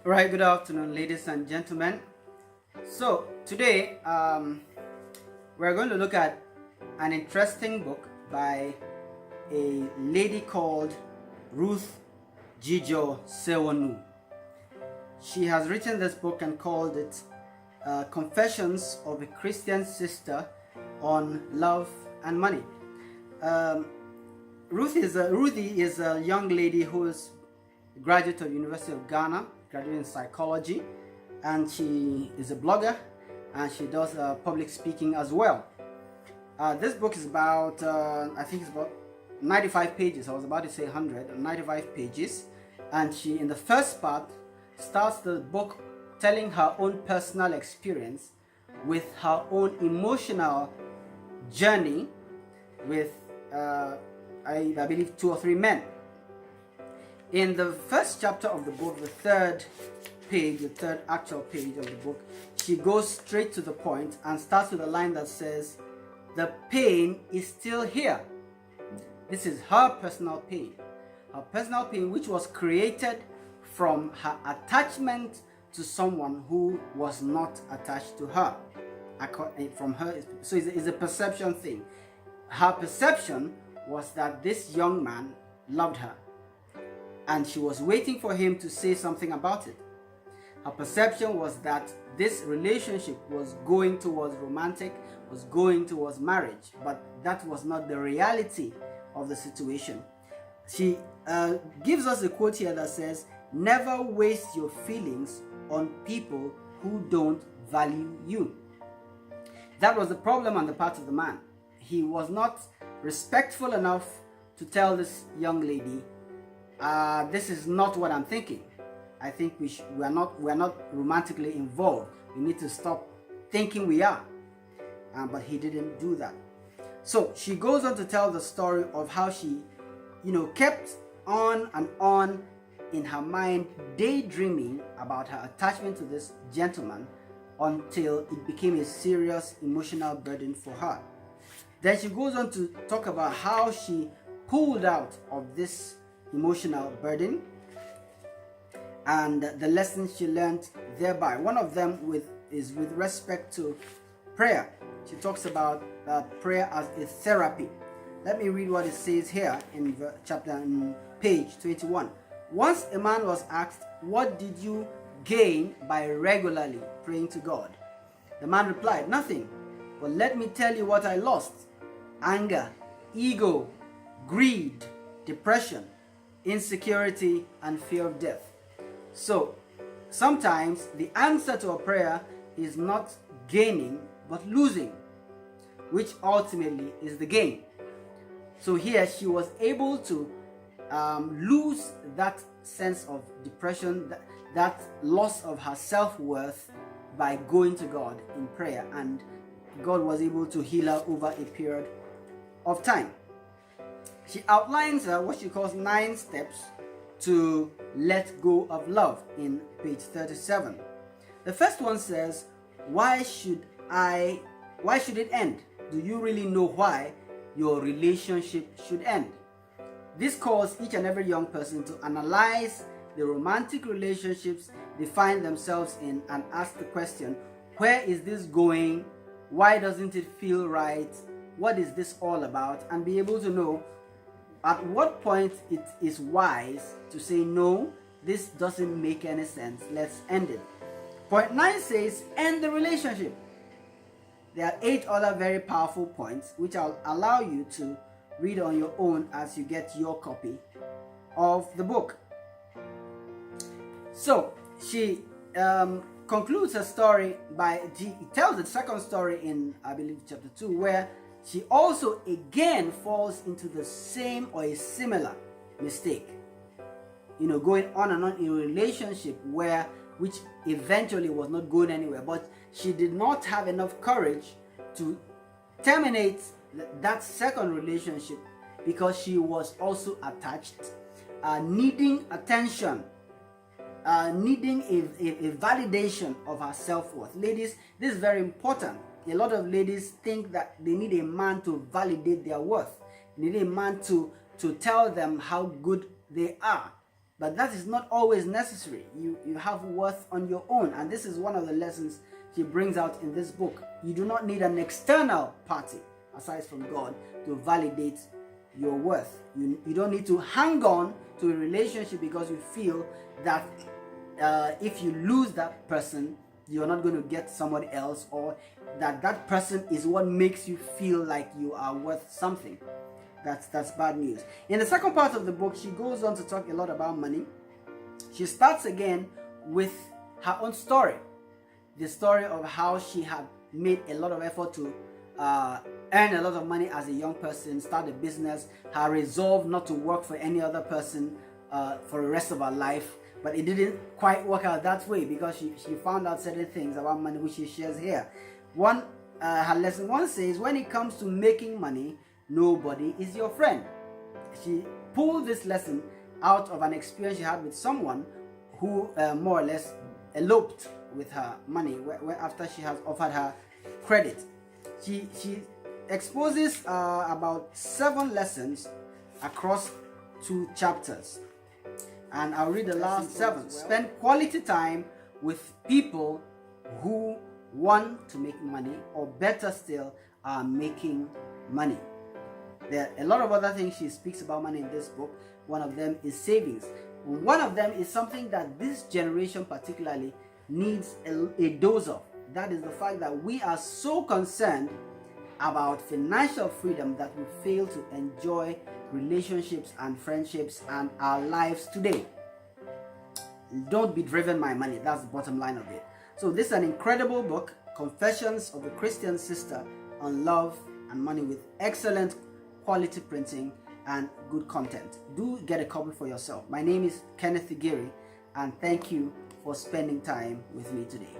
Right, good afternoon, ladies and gentlemen. So, today we're going to look at an interesting book by a lady called Ruth Dzidzor Serwunoo. She has written this book and called it Confessions of a Christian Sister on Love and Money. Ruthie is a young lady who is a graduate of the University of Ghana, graduate in psychology, and she is a blogger and she does public speaking as well. This book is about, I think it's about 95 pages. I was about to say 100, 95 pages. And she, in the first part, starts the book telling her own personal experience with her own emotional journey with, I believe, 2 or 3 men. In the first chapter of the book, the third actual page of the book, she goes straight to the point and starts with a line that says, "The pain is still here." This is her personal pain. Her personal pain, which was created from her attachment to someone who was not attached to her. From her, so it's a perception thing. Her perception was that this young man loved her, and she was waiting for him to say something about it. Her perception was that this relationship was going towards romantic, was going towards marriage, but that was not the reality of the situation. She gives us a quote here that says, "Never waste your feelings on people who don't value you." That was the problem on the part of the man. He was not respectful enough to tell this young lady, "This is not what I'm thinking. I think we are not romantically involved. We need to stop thinking we are." But he didn't do that. So she goes on to tell the story of how she, kept on and on in her mind, daydreaming about her attachment to this gentleman until it became a serious emotional burden for her. Then she goes on to talk about how she pulled out of this emotional burden and the lessons she learned thereby. One of them is with respect to prayer. She talks about prayer as a therapy. Let me read what it says here in page 21. Once a man was asked, "What did you gain by regularly praying to God?" The man replied, "Nothing, but let me tell you what I lost: anger, ego, greed, depression, insecurity, and fear of death." So sometimes the answer to a prayer is not gaining but losing, which ultimately is the gain. So here she was able to lose that sense of depression, that loss of her self-worth, by going to God in prayer, and God was able to heal her over a period of time. She outlines what she calls 9 steps to let go of love in page 37. The first one says, why should it end? Do you really know why your relationship should end? This calls each and every young person to analyze the romantic relationships they find themselves in and ask the question, where is this going? Why doesn't it feel right? What is this all about? And be able to know at what point it is wise to say, no, this doesn't make any sense, let's end it. Point 9 says, end the relationship. There are 8 other very powerful points which I'll allow you to read on your own as you get your copy of the book. So she concludes her story she tells the second story in, I believe, chapter 2, where she also again falls into the same or a similar mistake. Going on and on in a relationship which eventually was not going anywhere, but she did not have enough courage to terminate that second relationship because she was also attached, needing attention, needing a validation of her self-worth. Ladies, this is very important. A lot of ladies think that they need a man to validate their worth. They need a man to tell them how good they are. but that is not always necessary. You have worth on your own, and this is one of the lessons she brings out in this book. You do not need an external party aside from God to validate your worth. You don't need to hang on to a relationship because you feel that if you lose that person, you're not going to get somebody else, or that person is what makes you feel like you are worth something. That's bad news. In the second part of the book, she goes on to talk a lot about money. She starts again with her own story. The story of how she had made a lot of effort to earn a lot of money as a young person, start a business, her resolve not to work for any other person for the rest of her life. But it didn't quite work out that way because she found out certain things about money which she shares here. Her lesson 1 says, when it comes to making money, nobody is your friend. She pulled this lesson out of an experience she had with someone who more or less eloped with her money after she has offered her credit. She exposes about 7 lessons across 2 chapters. And I'll read the last 7. Spend quality time with people who want to make money, or better still, are making money. There are a lot of other things she speaks about money in this book. One of them is savings. One of them is something that this generation particularly needs a dose of. That is the fact that we are so concerned about financial freedom that we fail to enjoy relationships and friendships and our lives today. Don't be driven by money. That's the bottom line of it. So this is an incredible book, Confessions of a Christian Sister on Love and Money, with excellent quality printing and good content. Do get a copy for yourself. My name is Kenneth Igiri, and thank you for spending time with me today.